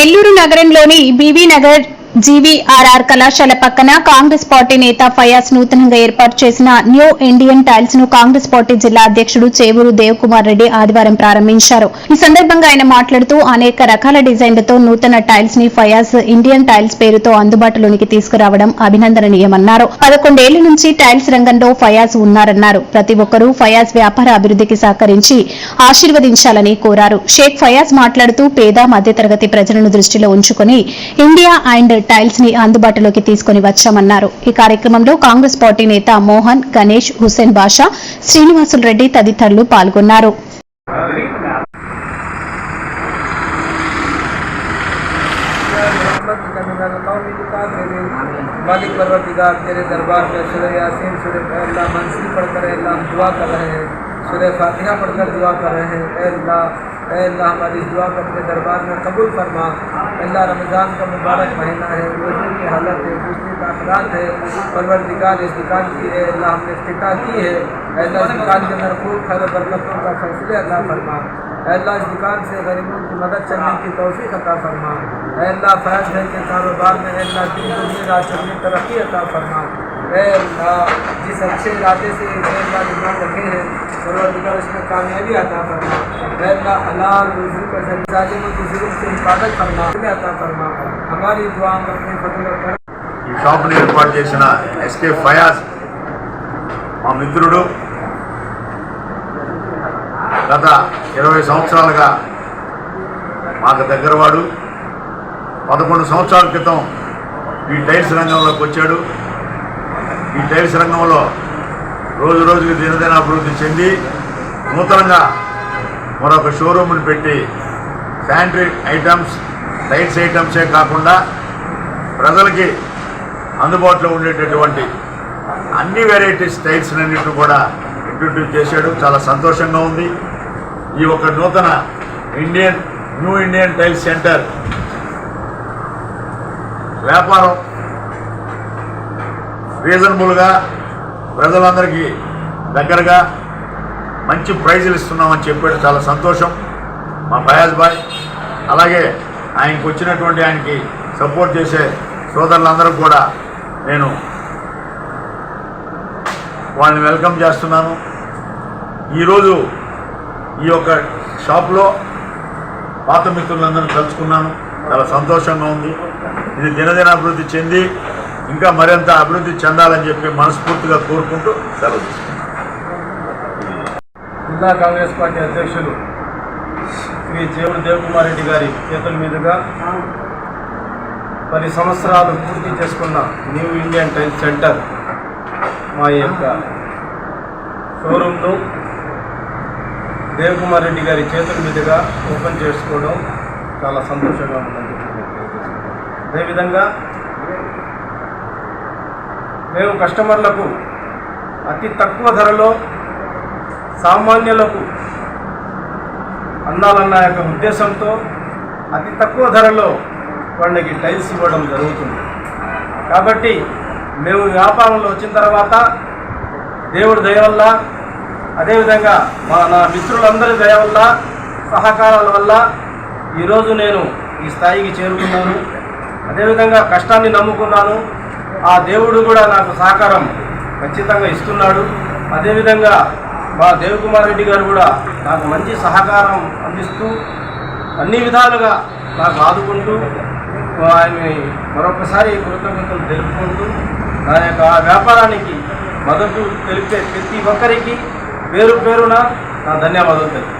నెల్లూరు నగరంలోని బీబీ నగర్ జీవీఆర్ఆర్ కళాశాల పక్కన కాంగ్రెస్ పార్టీ నేత ఫయాజ్ నూతనంగా ఏర్పాటు చేసిన న్యూ ఇండియన్ టైల్స్ ను కాంగ్రెస్ పార్టీ జిల్లా అధ్యక్షుడు చేవూరు దేవకుమార్ రెడ్డి ఆదివారం ప్రారంభించారు. ఈ సందర్భంగా ఆయన మాట్లాడుతూ అనేక రకాల డిజైన్లతో నూతన టైల్స్ ని ఫయాజ్ ఇండియన్ టైల్స్ పేరుతో అందుబాటులోనికి తీసుకురావడం అభినందనీయమన్నారు. 11 ఏళ్ల నుంచి టైల్స్ రంగంలో ఫయాజ్ ఉన్నారన్నారు. ప్రతి ఒక్కరూ ఫయాజ్ వ్యాపార అభివృద్ధికి సహకరించి ఆశీర్వదించాలని కోరారు. షేక్ ఫయాజ్ మాట్లాడుతూ పేద మధ్యతరగతి ప్రజలను దృష్టిలో ఉంచుకుని ఇండియా అండ్ టైల్స్ ని అందుబాటులోకి తీసుకుని వచ్చామన్నారు. ఈ కార్యక్రమంలో కాంగ్రెస్ పార్టీ నేత మోహన్, గణేష్, హుస్సేన్ బాషా, శ్రీనివాసులు రెడ్డి తదితరులు పాల్గొన్నారు. मालिक परवरदिगार तेरे दरबार में सूरह यासीन, सूरह अल्लाह मंसिल पढ़कर अल्लाह हम दुआ कर रहे हैं, सूरह फातिहा पढ़कर दुआ कर रहे हैं। अल्लाह हमारी दुआ को अपने दरबार में कबूल फरमा। अल्लाह रमज़ान का मुबारक महीना है, रोज़े की हालत है, दूसरी ताक़रात है। परवरदिगार इस दुकान की अल्लाह हमने इफ्तिताह की है। अल्लाह इस दुकान के अंदर खूब खैर बरकतों का फैसले अल्लाह फरमा। अल्लाह इस दुकान से गरीबों की मदद करने की तौफीक अता फरमा। अल्लाह फैज भाई के कारोबार में अल्लाह दिन दुनिया रात में तरक्की अता फरमा। अल्लाह जिस अच्छे इरादे से अल्लाह दुकान रखे हैं परवरदिगार इसमें कामयाबी अता फरमा। अल्लाह हलाल रोज़ी का जालिमों की जुल्म से हिफाजत फरमा अता फरमा। हमारी दुआ अपने फजल कर ఈ షాపుని ఏర్పాటు చేసిన ఎస్కే ఫయాజ్ మా మిత్రుడు. గత 20 సంవత్సరాలుగా మాకు దగ్గరవాడు. 11 సంవత్సరాల క్రితం ఈ టైల్స్ రంగంలోకి వచ్చాడు. ఈ టైల్స్ రంగంలో రోజు రోజుకి దినదిన అభివృద్ధి చెంది నూతనంగా మరొక షోరూమ్ని పెట్టి శానిటరీ ఐటమ్స్, టైల్స్ ఐటమ్సే కాకుండా ప్రజలకి అందుబాటులో ఉండేటటువంటి అన్ని వెరైటీస్ టైల్స్ అన్నింటిని కూడా ఇంట్రొడ్యూస్ చేశాడు. చాలా సంతోషంగా ఉంది. ఈ ఒక నూతన న్యూ ఇండియన్ టైల్స్ సెంటర్ వ్యాపారం రీజనబుల్గా ప్రజలందరికీ దగ్గరగా మంచి ప్రైజులు ఇస్తున్నామని చెప్పాడు. చాలా సంతోషం మా ఫయాజ్ బాయ్. అలాగే ఆయనకు వచ్చినటువంటి ఆయనకి సపోర్ట్ చేసే సోదరులందరూ కూడా నేను వాళ్ళని వెల్కమ్ చేస్తున్నాను. ఈరోజు ఈ యొక్క షాప్లో పాత మిత్రులందరూ కలుసుకున్నాను. చాలా సంతోషంగా ఉంది. ఇది దినదిన అభివృద్ధి చెంది ఇంకా మరింత అభివృద్ధి చెందాలని చెప్పి మనస్ఫూర్తిగా కోరుకుంటూ సెలవు తీసుకున్నాను. జిల్లా కాంగ్రెస్ పార్టీ అధ్యక్షులు శ్రీ చేవూరు దేవకుమార్ రెడ్డి గారి చేతుల మీదుగా 10 సంవత్సరాలు పూర్తి చేసుకున్న న్యూ ఇండియన్ టైల్స్ సెంటర్ మా యొక్క షోరూమ్ను దేవకుమార్ రెడ్డి గారి చేతుల మీదుగా ఓపెన్ చేసుకోవడం చాలా సంతోషంగా ఉందని చెప్పి అదేవిధంగా మేము కస్టమర్లకు అతి తక్కువ ధరలో సామాన్యులకు అందాలన్న యొక్క ఉద్దేశంతో అతి తక్కువ ధరలో వాళ్ళకి టైల్స్ ఇవ్వడం జరుగుతుంది. కాబట్టి మేము వ్యాపారంలో వచ్చిన తర్వాత దేవుడి దయ వల్ల, అదేవిధంగా నా మిత్రులందరి దయ వల్ల, సహకారాల వల్ల ఈరోజు నేను ఈ స్థాయికి చేరుకున్నాను. అదేవిధంగా కష్టాన్ని నమ్ముకున్నాను. ఆ దేవుడు కూడా నాకు సహకారం ఖచ్చితంగా ఇస్తున్నాడు. అదేవిధంగా మా దేవకుమార్ రెడ్డి గారు కూడా నాకు మంచి సహకారం అందిస్తూ అన్ని విధాలుగా నాకు ఆదుకుంటూ ఆయన్ని మరొకసారి కృతజ్ఞతలు తెలుపుకుంటూ నా యొక్క వ్యాపారానికి మద్దతు తెలిపే ప్రతి ఒక్కరికి పేరు పేరున నా ధన్యవాదాలు తెలుపు.